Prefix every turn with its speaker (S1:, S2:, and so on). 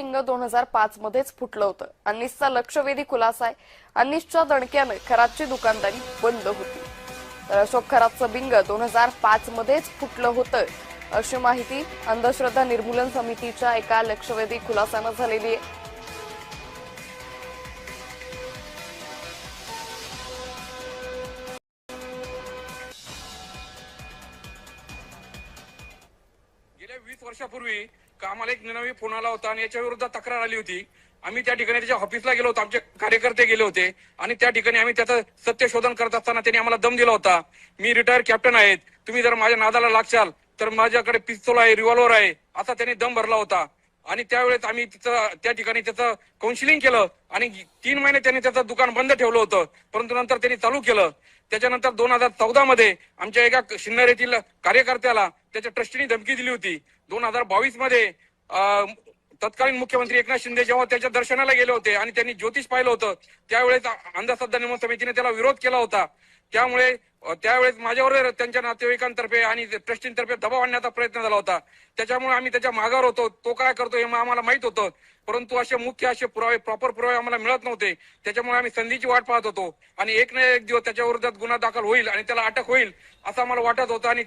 S1: शिंग 2005 मध्येच फुटलं होतं. अन्निसचा लक्षवेधी खुलासा आहे. अन्निसच्या दणक्यानं खरातची दुकानदारी बंद होती. तर अशोक खरातचं बिंग 2005 मध्येच फुटलं होतं अशी माहिती अंधश्रद्धा निर्मूलन समितीच्या एका लक्षवेधी खुलासानं झालेली आहे.
S2: गेल्या 20 वर्षापूर्वी आम्हाला एक नवी फोन आला होता आणि याच्या विरोधात तक्रार आली होती. आम्ही त्या ठिकाणी त्याच्या ऑफिसला गेलो होतो, आमचे कार्यकर्ते गेले होते आणि त्या ठिकाणी आम्ही त्याचं सत्य शोधन करत असताना त्यांनी आम्हाला दम दिला होता. मी रिटायर कॅप्टन आहेत, तुम्ही जर माझ्या नादाला लागशाल तर माझ्याकडे पिस्तूल आहे, रिव्हॉल्वर आहे, असा त्यांनी दम भरला होता. आणि त्यावेळेस आम्ही त्या ठिकाणी त्याचं काउन्सिलिंग केलं आणि 3 महिने त्यांनी त्याचं दुकान बंद ठेवलं होतं, परंतु नंतर त्यांनी चालू केलं. त्याच्यानंतर 2014 मध्ये आमच्या एका सिन्नर येथील कार्यकर्त्याला त्याच्या ट्रस्टीने धमकी दिली होती. 2022 मध्ये तत्कालीन मुख्यमंत्री एकनाथ शिंदे जेव्हा त्याच्या दर्शनाला गेले होते आणि त्यांनी ज्योतिष पाहिलं होतं, त्यावेळेस अंधश्रद्धा निर्मूलन समितीने त्याला विरोध केला होता. त्यामुळे त्यावेळेस माझ्यावर त्यांच्या नातेवाईकांतर्फे आणि ट्रस्टींतर्फे दबाव आणण्याचा प्रयत्न झाला होता. त्याच्यामुळे आम्ही त्याच्या मागावर होतो. तो काय करतो हे आम्हाला माहित होतं, परंतु असे पुरावे प्रॉपर पुरावे आम्हाला मिळत नव्हते. त्याच्यामुळे आम्ही संधीची वाट पाहत होतो आणि एक ना एक दिवस त्याच्या विरोधात गुन्हा दाखल होईल आणि त्याला अटक होईल असं आम्हाला वाटत होतं. आणि